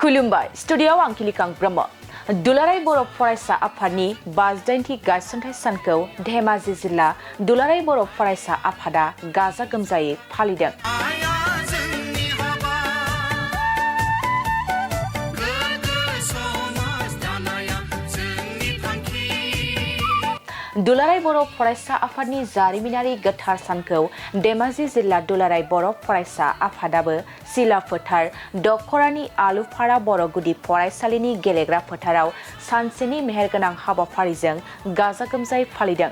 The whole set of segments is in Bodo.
खुलुमबाय स्टुडिय'आव आं किलिकां ब्रह्म दुलाराय बर' फरायसा आफादनि 58थि गायसनथाइ सानखौ धेमाजि जिल्ला दुलाराय बर' फरायसा आफादा गाजा गोमजायै फालिदों। दुलाराय बर' फरायसा आफादनि जारिमिनारि गोथार सानखौ धेमाजि जिल्ला दुलाराय बर' फरायसा आफादाबो सिला फोथार दखरानि आलुफारा बर' गुदि फरायसालिनि गेलेग्रा फोथाराव सानसेनि मेहेरगोनां हाबाफारिजों गाजा गोमजायै फालिदों।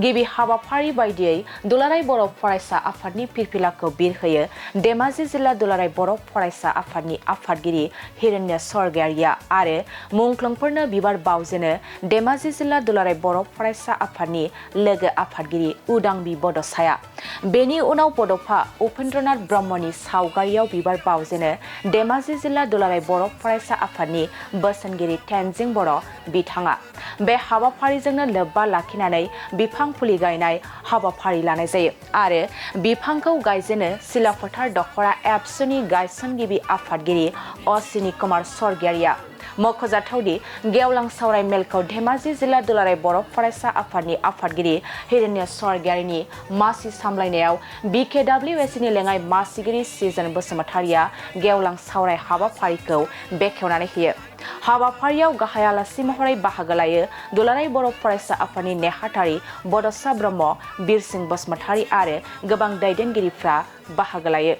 गिबि हाबाफारि बायदियै दुलाराय बर' फरायसा आफादनि फिरफिलाखौ बिरहोयो धेमाजि जिल्ला दुलाराय बर' फरायसा आफादनि आफादगिरि हिरण्य स्वर्गियारिया आरो मुंख्लंफोरनो बिबार बावजेनो धेमाजि जिल्ला दुलाराय बर' फरायसा आफादनि लोगो आफादगिरि उदांबि बड'साया। बेनि उनाव बड'फा उपेन्द्रनाथ ब्रह्मनि सावगारियाव बिबार बावजेनो धेमाजि जिल्ला दुलाराय बर' फरायसा आफादनि बोसोनगिरि तेनजिं बर' बिथाङा। बे हाबाफारिजोंनो लोब्बा लाखिनानै बिफां फुलि गायनाय हाबाफारि लानाय जायो आरो बिफांखौ गायजेनो सिला फोथार दखरा एबसुनि गायसनगिरि आफादगिरि अश्विनी कुमार स्वर्गियारिया। मख'जाथावदि गेवलां सावराय मेलखौ धेमाजि जिल्ला दुलाराय बर' फरायसा आफादनि आफादगिरि हिरण्य स्वर्गियारिनि मासि सामलायनायाव BKWSनि लेङाइ मासिगिरि सिजन बसुमतारिया गेवलां सावराय हाबाफारिखौ बेखेवनानै होयो। हाबाफारियाव गाहाय आलासि महरै बाहागो लायो दुलाराय बर' फरायसा आफादनि नेहाथारि बड'सा ब्रह्म बिरसिं बसुमतारि आरो गोबां दैदेनगिरिफ्रा बाहागो लायो।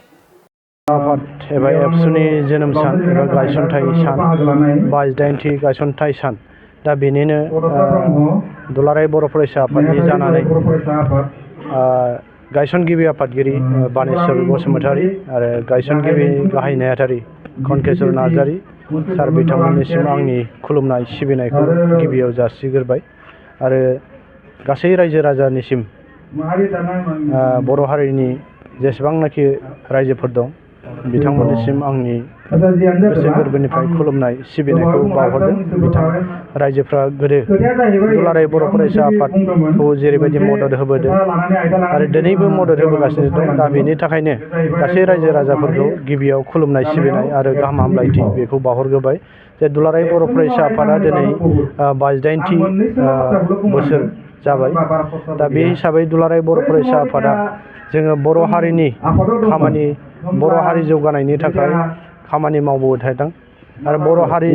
आफाद एबा एबसुनि जोनोम सान एबा गायसनथाइ सान 58थि गायसनथाइ सान दा बेनिनो दुलाराय बर' फरायसा आफादनि जानानै गायसनगिरि आफादगिरि बानेस्वर बसुमतारि आरो गायसनगिरि गाहाय नेहाथारि खनकेश्वर नार्जारि सार बिथांमोननिसिम आंनि खुलुमनाय सिबिनायखौ गिबियाव जासिग्रोबाय आरो गासै रायजो राजानिसिम बर' हारिनि जेसेबांनाखि रायजोफोर दं बिथांमोननिसिम आंनि गोसो गोरबोनिफ्राय खुलुमनाय सिबिनायखौ बावहरदों। बिथां रायजोफ्रा गोदो दुलाराय बर' फरायसा आफादखौ जेरैबायदि मदद होबोदों आरो दिनैबो मदद होबोगासिनो दं। दा बेनि थाखायनो गासै रायजो राजाफोरखौ गिबियाव खुलुमनाय सिबिनाय आरो गाहाम हामलायथि बेखौ बावहरग्रोबाय जे दुलाराय बर' फरायसा आफादा दिनै 58थि बोसोर जाबाय। दा बे हिसाबै दुलाराय बर' फरायसा आफादा जोङो बर' हारिनि खामानि बर' हारि जौगानायनि थाखाय खामानि मावबोबाय थादों आरो बर' हारि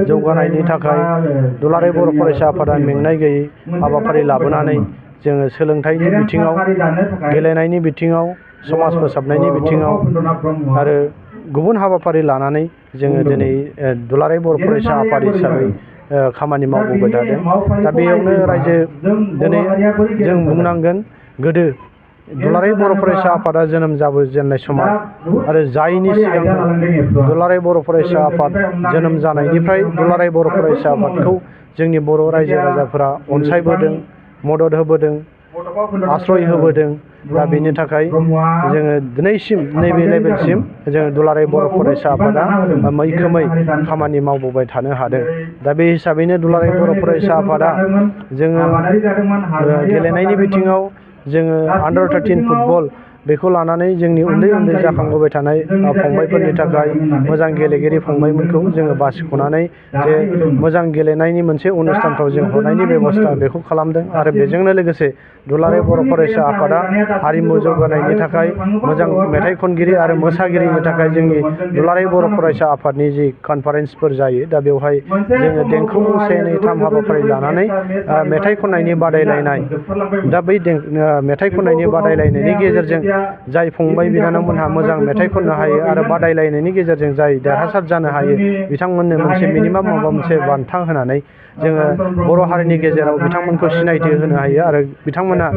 जौगानायनि थाखाय दुलाराय बर' फरायसा आफादा मेंनाय गैयै हाबाफारि लाबोनानै जोङो सोलोंथाइनि बिथिङाव गेलेनायनि बिथिङाव समाज फोसाबनायनि बिथिङाव आरो गुबुन हाबाफारि लानानै जोङो दिनै दुलाराय बर' फरायसा आफाद हिसाबै खामानि मावबोबाय थादों। दा बेयावनो रायजो दिनै जों बुंनांगोन गोदो दुलाराय बर' फरायसा आफादा जोनोम जाबोजेननाय समाव आरो जायनि सिगां दुलाराय बर' फरायसा आफाद जोनोम जानायनिफ्राय दुलाराय बर' फरायसा आफादखौ जोंनि बर' रायजो राजाफोरा अनसायबोदों, मदद होबोदों, आश्रय होबोदों। दा बेनि थाखाय जोङो दिनैसिम नैबे लेभेलसिम जोङो दुलाराय बर' फरायसा आफादा मैखोमै खामानि मावबोबाय थानो हादों। दा बे हिसाबैनो दुलाराय बर' फरायसा आफादा जोङो गेलेनायनि बिथिङाव जोङो आन्डार 13 फुटबल बेखौ लानानै जोंनि उन्दै उन्दै जाखांबोबाय थानाय फंबायफोरनि थाखाय मोजां गेलेगिरि फंबायमोनखौ जोङो बासिख'नानै जे मोजां गेलेनायनि मोनसे अनुस्थानफ्राव जों हरनायनि बेबस्था बेखौ खालामदों आरो बेजोंनो लोगोसे दुलाराय बर' फरायसा आफादा हारिमु जौगानायनि थाखाय मोजां मेथाइ खनगिरि आरो मोसागिरिनि थाखाय जोंनि दुलाराय बर' फरायसा आफादनि जि कनफारेन्सफोर जायो दा बेवहाय जोङो देंखो 1, 2, 3 हाबाफारि लानानै मेथाइ खननायनि बादायलायनाय दा बै मेथाइ खननायनि बादायलायनायनि गेजेरजों जाय फंबाय बिनानावमोनहा मोजां मेथाइ खननो हायो आरो बादायलायनायनि गेजेरजों जाय देरहासार जानो हायो बिथांमोननो मोनसे मिनिमाम माबा मोनसे बान्था होनानै जोङो बर' हारिनि गेजेराव बिथांमोनखौ सिनायथि होनो हायो आरो बिथांमोनहा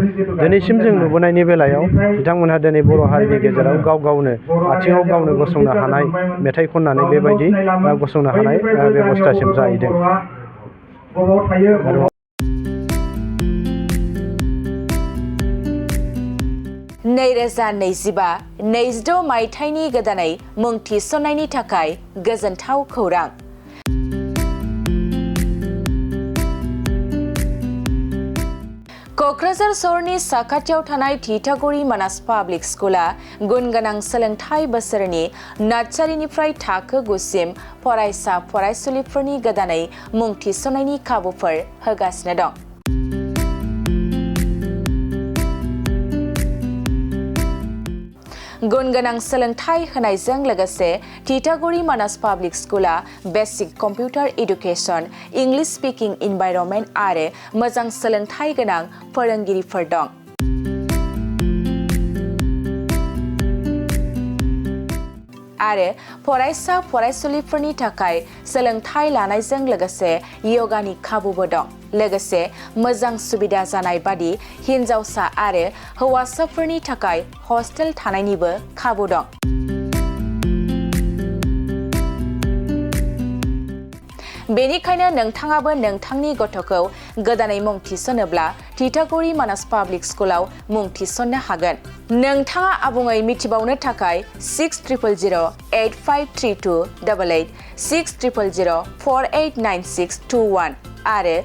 दिनैसिम जों नुबोनायनि बेलायाव बिथांमोनहा दिनै बर' हारिनि गेजेराव गाव गावनो आथिङाव गावनो गसंनो हानाय मेथाइ खननानै बेबायदि गसंनो हानाय बेबस्थासिम जाहैदों। नैरोजा 25-26 मायथाइनि गोदानै मुं थिसननायनि थाखाय गोजोनथाव खौरां। क'क्राझार सहरनि साखाथियाव थानाय थिथागुरि मानास पाब्लिक स्कुला गुन गोनां सोलोंथाइ बोसोरनि नार्सारिनिफ्राय थाखो 9 सिम फरायसा फरायसुलिफोरनि गोदानै मुं थिसननायनि खाबुफोर होगासिनो दं। गुन गोनां सोलोंथाइ होनायजों लोगोसे थिथागुरि मानास पाब्लिक स्कुला basic computer education, English speaking environment आरो मोजां सोलोंथाइ गोनां फोरोंगिरिफोर दं। आरो फरायसा फरायसुलिफोरनि थाखाय सोलोंथाइ लानायजों लोगोसे योगानि खाबुबो दं। लोगोसे मोजां सुबिदा जानाय बादि हिन्जावसा आरो हौवासाफोरनि थाखाय हस्टेल थानायनिबो खाबु दं। बेनिखायनो नोंथाङाबो नोंथांनि गथ'खौ गोदानै मुं थिसनोब्ला थिथागुरि मानास पाब्लिक स्कुलाव मुं थिसननो हागोन। नोंथाङा आबुङै मिथिबावनो थाखाय 6000853288 6000489621 आरो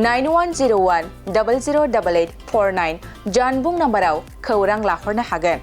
9101008849 जानबुं नाम्बाराव खौरां लाहरनो हागोन।